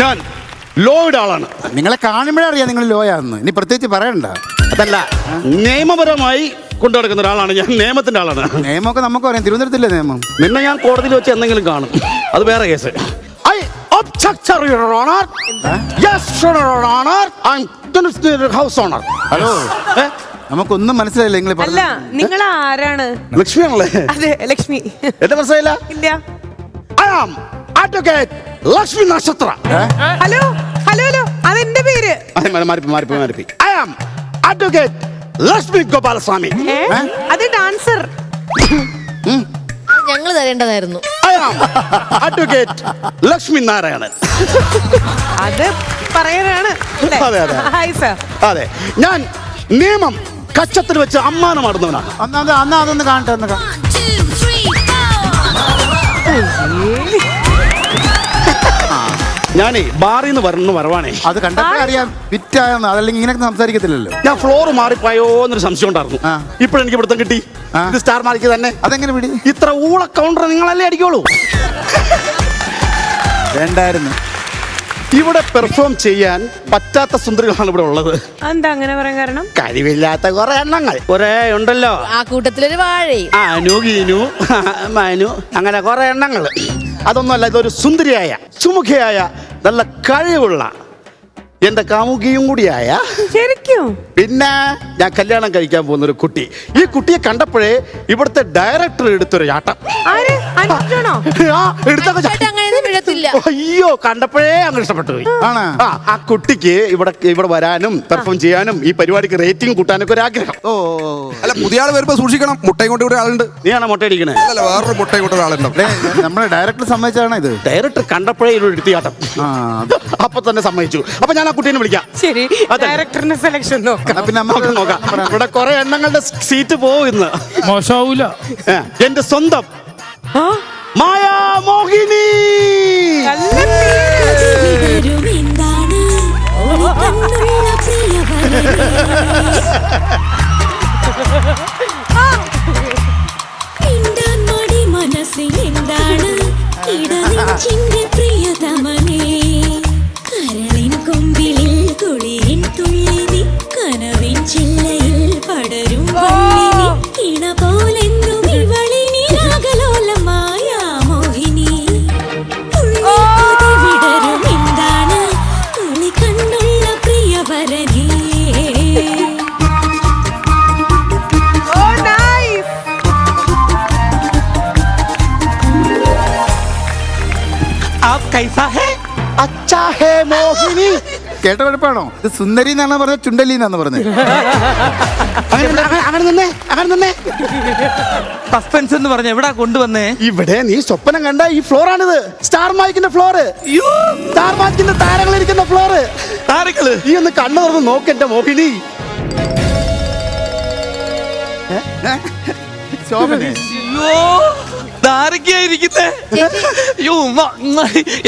ഞാൻ ലോയുടെ ആളാണ്. നിങ്ങളെ കാണുമ്പോഴേ അറിയാം നിങ്ങൾ ലോയാന്ന്. ഇനി പ്രത്യേകിച്ച് പറയണ്ട. അതല്ല, നിയമപരമായി കൊണ്ടു നടക്കുന്ന ഒരാളാണ് ഞാൻ. നിയമത്തിന്റെ ആളാണ്. നിയമമൊക്കെ നമുക്ക് പറയാം. തിരുവനന്തപുരത്തില്ലേ നിയമം? നിന്നെ ഞാൻ കോടതിയിൽ വെച്ച് എന്തെങ്കിലും കാണും, അത് വേറെ case. I object, Your Honor. Yes, Your Honor. I'm house owner. Hello, നമുക്കൊന്നും മനസ്സിലായില്ല നിങ്ങൾ അല്ല, നിങ്ങൾ ആരാണ്? ലക്ഷ്മിയാണല്ലേ? അതെ, ലക്ഷ്മി. എന്റെ മനസ്സിലായില്ല? ഇല്ല. I am Advocate ലക്ഷ്മി നക്ഷത്ര. ഹലോ ഹലോ ഹലോ, അതെന്റെ പേര്. മാറിപ്പോയി. I am Advocate Lakshmi Gopalaswamy. അത് ഡാൻസർ. ഞങ്ങൾ തരേണ്ടതായിരുന്നു. I am Advocate Lakshmi Narayanan. അത് പറയാനാണ്. അതെ, അതെ. Hi sir. അതെ, ഞാൻ നിയമം കച്ചത്തിൽ വെച്ച് അമ്മാനമാടുന്നവനാണ്. അതൊന്ന് കാണട്ടെ. ഞാനേ ബാറിൽ നിന്ന് വരുന്ന വരവാണേ. അത് കണ്ടപ്പോഴേ അറിയാം വിറ്റായെന്ന്. അതല്ലെങ്കിൽ ഇങ്ങനെ സംസാരിക്കത്തില്ലല്ലോ. ഞാൻ ഫ്ലോർ മാറിപ്പോയോ എന്നൊരു സംശയം ഉണ്ടായിരുന്നു. ഇപ്പോഴെനിക്ക് പിടുത്തം കിട്ടി. ഇത് സ്റ്റാർ മാർക്ക് തന്നെ. അതെങ്ങനെ പിടി? ഇത്ര ഊള കൗണ്ടർ നിങ്ങളല്ലേ അടിക്കോളൂ. വേണ്ടായിരുന്നു. ഇവിടെ പെർഫോം ചെയ്യാൻ പറ്റാത്ത സുന്ദരികളാണ് ഇവിടെ ഉള്ളത്. എന്താ അങ്ങനെ പറയാൻ കാരണം? കഴിവില്ലാത്ത കുറെ എണ്ണങ്ങൾ കുറെ ഉണ്ടല്ലോ. ആ കൂട്ടത്തിലൊരു വാഴയും. അനു ഗീനു മനു അങ്ങനെ കുറെ എണ്ണങ്ങൾ. അതൊന്നുമല്ല, ഇതൊരു സുന്ദരിയായ സുമുഖയായ നല്ല കഴിവുള്ള എന്റെ കാമുകിയും കൂടിയായ. ശരിക്കും? പിന്നെ ഞാൻ കല്യാണം കഴിക്കാൻ പോകുന്ന ഒരു കുട്ടി. ഈ കുട്ടിയെ കണ്ടപ്പോഴേ ഇവിടുത്തെ ഡയറക്ടർ എടുത്തൊരു ചാട്ടം. ആര്? അനുജാണോ? അങ്ങനെയൊന്നും വിടത്തില്ല. അയ്യോ, കണ്ടപ്പോഴേ അങ്ങ് ഇഷ്ടപ്പെട്ടു പോയി. ആ കുട്ടിക്ക് ഇവിടെ വരാനും പെർഫോം ചെയ്യാനും ഈ പരിപാടിക്ക് റേറ്റിംഗ് കൂട്ടാനൊക്കെ ഒരു ആഗ്രഹം. അല്ല, പുതിയ ആൾ വരുമ്പോ സൂക്ഷിക്കണം. മുട്ടയും കൊണ്ട് ഇവിടെ ആളുണ്ട്. നീയാണോ മുട്ടയടിക്കണേ? അല്ല, വേറൊരു മുട്ടയും കൊണ്ട് ഒരാളുണ്ട്. നമ്മുടെ ഡയറക്ടർ സമ്മതിച്ചാണ് ഇത്. ഡയറക്ടർ കണ്ടപ്പോഴേ ഒരു എടുത്തിയാട്ടം. അപ്പൊ തന്നെ സമ്മതിച്ചു. അപ്പൊ ഞാൻ ആ കുട്ടീനെ വിളിക്കാം. ശരി, ഡയറക്ടറിന്റെ സെലക്ഷൻ നോക്കാം. പിന്നെ നോക്കാം. ഇവിടെ കുറെ എണ്ണങ്ങളുടെ സീറ്റ് പോകും ഇന്ന്. മോശമാവൂല. എന്റെ സ്വന്തം മായാമോഹിനി. മനസ്സിൽ എന്താണ് പ്രിയതമനേ, കരളിൻ കൊമ്പിളിൽ കുളിരിൻ തുള്ളിനി, കനവിൻ ചില്ലയിൽ പടരും വള്ളിനി, ഇണ പോലെന്നും ഇവളിനി രാഗലോലമായ മോഹിനി. വിടരും എന്താണ് തുളി കണ്ണുള്ള പ്രിയവരനേ. കേട്ട വെടുപ്പാണോ? ഇത് സുന്ദരി എന്നാണ് പറഞ്ഞത്, ചുണ്ടലി എന്നാണ് പറഞ്ഞത്. സസ്പെൻസ് എന്ന് പറഞ്ഞ എവിടാ കൊണ്ടുവന്നേ? ഇവിടെ നീ സ്വപ്നം കണ്ട ഈ ഫ്ലോറാണിത്. സ്റ്റാർ മാജിക്കിന്റെ ഫ്ലോറ്. സ്റ്റാർ മാജിക്കിന്റെ താരങ്ങൾ ഇരിക്കുന്ന ഫ്ലോറ്. താരങ്ങള് നീ ഒന്ന് കണ്ണു തുറന്ന് നോക്ക് എന്റെ മോഹിനി.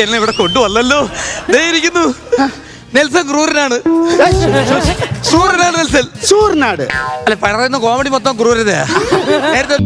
എന്നെ ഇവിടെ കൊണ്ടുവന്നല്ലോ. നെൽസൺ ക്രൂരനാണ്. നെൽസൺ. സൂർനാട്. അല്ല, പറയുന്ന കോമഡി മൊത്തം ക്രൂരതയാ. നേരത്തെ